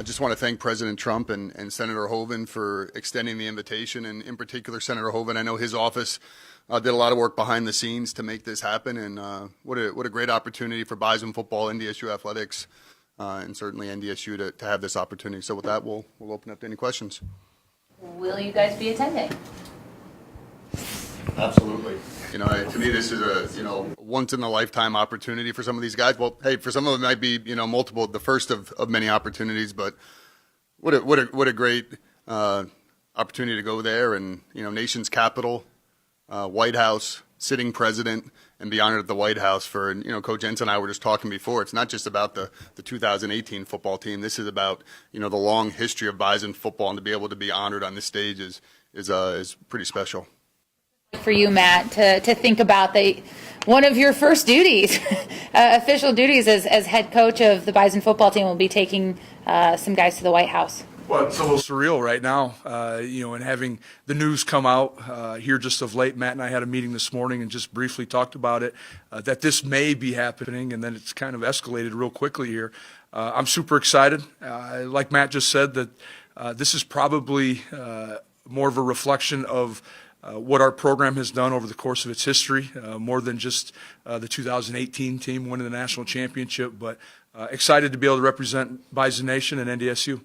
I just want to thank President Trump and Senator Hoeven for extending the invitation, and in particular Senator Hoeven. I know his office did a lot of work behind the scenes to make this happen, and what a great opportunity for Bison football, NDSU athletics, and certainly NDSU to have this opportunity. So with that, we'll open up to any questions. Will you guys be attending? Absolutely. To me, this is a once in a lifetime opportunity for some of these guys. Well, hey, for some of them it might be multiple, the first of many opportunities. But what a great opportunity to go there, and nation's capital, White House, sitting president, and be honored at the White House for. Coach Entz and I were just talking before. It's not just about the 2018 football team. This is about the long history of Bison football, and to be able to be honored on this stage is pretty special. For you, Matt, to think about one of your first duties, official duties as head coach of the Bison football team, will be taking some guys to the White House. Well, it's a little surreal right now, and having the news come out here just of late. Matt and I had a meeting this morning and just briefly talked about it, that this may be happening, and then it's kind of escalated real quickly here. I'm super excited. Like Matt just said, that this is probably more of a reflection of what our program has done over the course of its history, more than just the 2018 team winning the national championship, but excited to be able to represent Bison Nation and NDSU.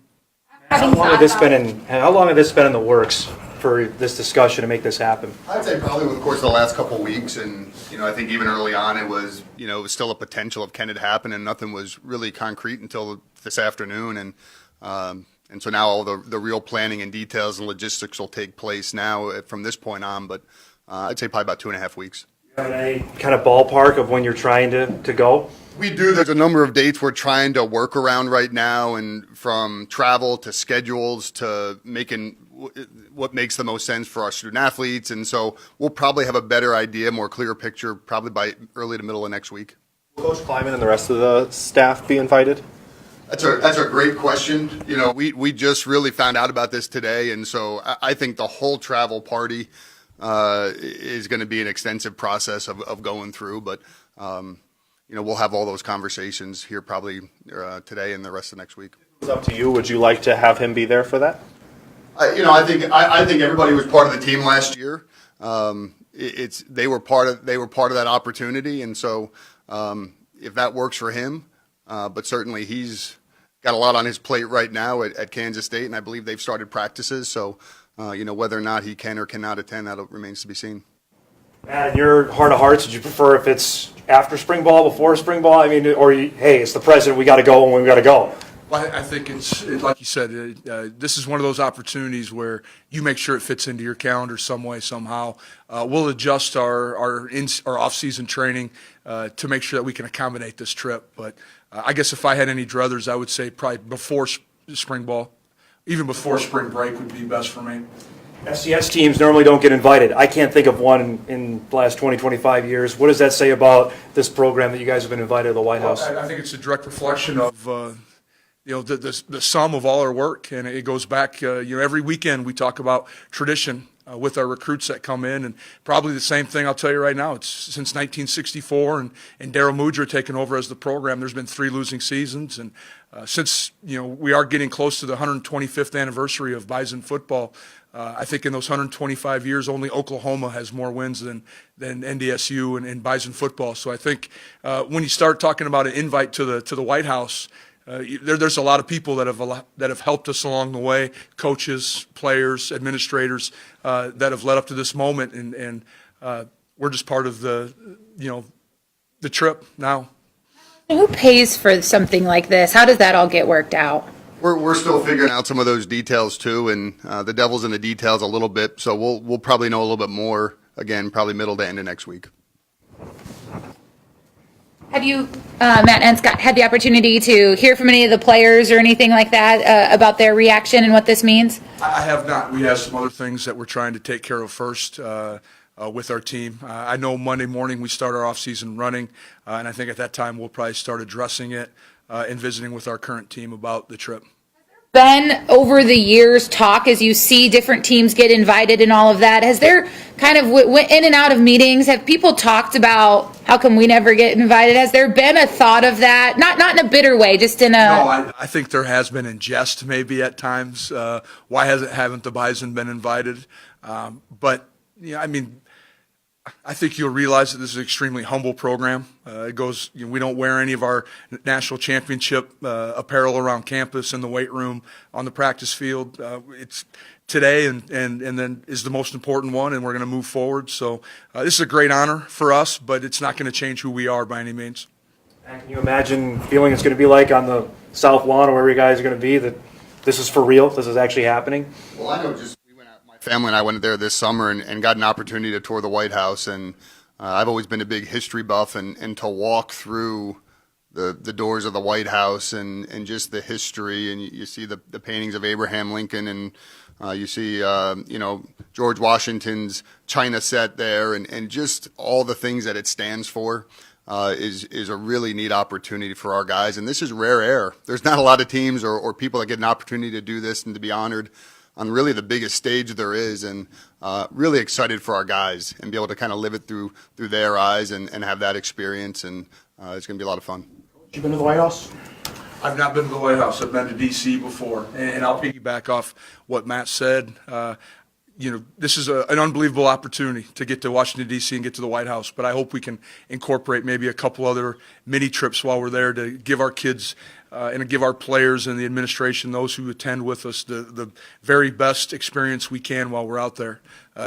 How long had this been in the works for this discussion to make this happen? I'd say probably over the course of the last couple of weeks, and I think even early on it was still a potential of can it happen, and nothing was really concrete until this afternoon, and so now all the real planning and details and logistics will take place now from this point on, but I'd say probably about 2.5 weeks. Do you have any kind of ballpark of when you're trying to go? We do. There's a number of dates we're trying to work around right now, and from travel to schedules to making what makes the most sense for our student athletes, and so we'll probably have a better idea, more clear picture, probably by early to middle of next week. Will Coach Kleiman and the rest of the staff be invited? That's a great question. We just really found out about this today, and so I think the whole travel party is going to be an extensive process of going through, but we'll have all those conversations here probably today and the rest of next week. It's up to you. Would you like to have him be there for that? I think everybody was part of the team last year. They were part of that opportunity, and so if that works for him. But certainly he's got a lot on his plate right now at Kansas State, and I believe they've started practices. So, whether or not he can or cannot attend, that remains to be seen. Matt, in your heart of hearts, would you prefer if it's after spring ball, before spring ball? I mean, hey, it's the president, we got to go when we got to go. Well, I think it's like you said, this is one of those opportunities where you make sure it fits into your calendar some way, somehow. We'll adjust our off-season training to make sure that we can accommodate this trip. But I guess if I had any druthers, I would say probably before spring ball, even before spring break would be best for me. FCS teams normally don't get invited. I can't think of one in the last 20, 25 years. What does that say about this program that you guys have been invited to the White House? I think it's a direct reflection of the sum of all our work, and it goes back. Every weekend we talk about tradition with our recruits that come in, and probably the same thing I'll tell you right now. It's since 1964, and Darryl Mudra taking over as the program. There's been 3 losing seasons, and since we are getting close to the 125th anniversary of Bison football. I think in those 125 years, only Oklahoma has more wins than NDSU and Bison football. So I think when you start talking about an invite to the White House. There's a lot of people that have helped us along the way, coaches, players, administrators that have led up to this moment, and we're just part of the trip now. Who pays for something like this? How does that all get worked out? We're still figuring out some of those details too, and the devil's in the details a little bit. So we'll probably know a little bit more again, probably middle to end of next week. Have you, Matt Entz, had the opportunity to hear from any of the players or anything like that about their reaction and what this means? I have not. We have some other things that we're trying to take care of first with our team. I know Monday morning we start our off-season running, and I think at that time we'll probably start addressing it and visiting with our current team about the trip. been over the years talk as you see different teams get invited and all of that? Has there kind of went in and out of meetings? Have people talked about how come we never get invited? Has there been a thought of that? Not in a bitter way, just in a. No, I think there has been in jest maybe at times. Why haven't the Bison been invited? But yeah, I mean, I think you'll realize that this is an extremely humble program. It goes, we don't wear any of our national championship apparel around campus, in the weight room, on the practice field. It's today and then is the most important one, and we're going to move forward. So this is a great honor for us, but it's not going to change who we are by any means. And can you imagine feeling it's going to be like on the south lawn or wherever you guys are going to be, that this is for real, this is actually happening? Well, I know my family and I went there this summer and got an opportunity to tour the White House, and I've always been a big history buff, and to walk through the doors of the White House and just the history, and you see the paintings of Abraham Lincoln, and you see George Washington's China set there, and just all the things that it stands for. Is a really neat opportunity for our guys, and this is rare air. There's not a lot of teams or people that get an opportunity to do this and to be honored on really the biggest stage there is, and really excited for our guys and be able to kind of live it through their eyes and have that experience, and it's going to be a lot of fun. You been to the White House? I've not been to the White House. I've been to D.C. before, and I'll piggyback off what Matt said. This is an unbelievable opportunity to get to Washington, D.C. and get to the White House, but I hope we can incorporate maybe a couple other mini trips while we're there to give our kids and give our players and the administration, those who attend with us, the very best experience we can while we're out there.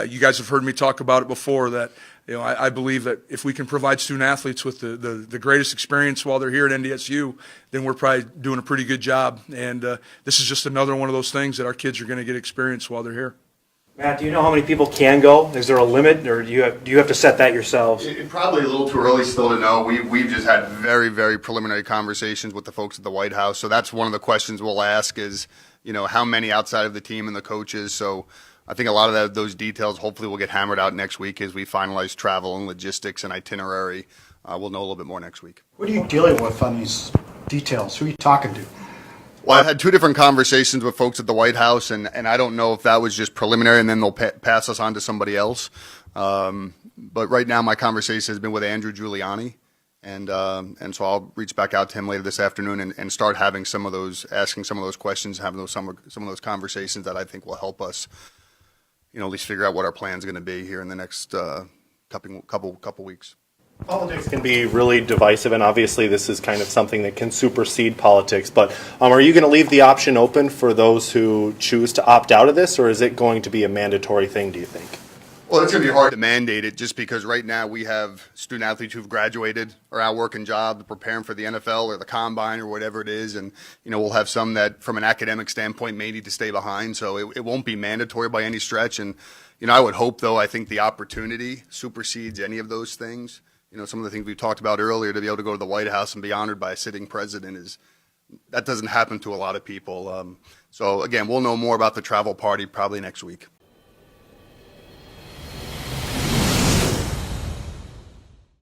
You guys have heard me talk about it before, that I believe that if we can provide student athletes with the greatest experience while they're here at NDSU, then we're probably doing a pretty good job. And this is just another one of those things that our kids are going to get experience while they're here. Matt, do you know how many people can go? Is there a limit, or do you have to set that yourselves? It's probably a little too early still to know. We've just had very, very preliminary conversations with the folks at the White House. So that's one of the questions we'll ask is, how many outside of the team and the coaches. So I think a lot of those details hopefully will get hammered out next week as we finalize travel and logistics and itinerary. We'll know a little bit more next week. What are you dealing with on these details? Who are you talking to? Well, I've had two different conversations with folks at the White House, and I don't know if that was just preliminary and then they'll pass us on to somebody else. But right now my conversation has been with Andrew Giuliani, and so I'll reach back out to him later this afternoon and start having asking some of those questions, having some of those conversations that I think will help us, at least figure out what our plan is going to be here in the next couple weeks. Politics can be really divisive, and obviously this is kind of something that can supersede politics, but are you going to leave the option open for those who choose to opt out of this, or is it going to be a mandatory thing, do you think? Well, it's going to be hard to mandate it just because right now we have student athletes who've graduated, are out working jobs, preparing for the NFL or the combine or whatever it is, and we'll have some that from an academic standpoint may need to stay behind, so it won't be mandatory by any stretch. And I would hope, though, I think the opportunity supersedes any of those things. Some of the things we talked about earlier, to be able to go to the White House and be honored by a sitting president, that doesn't happen to a lot of people. So again, we'll know more about the travel party probably next week.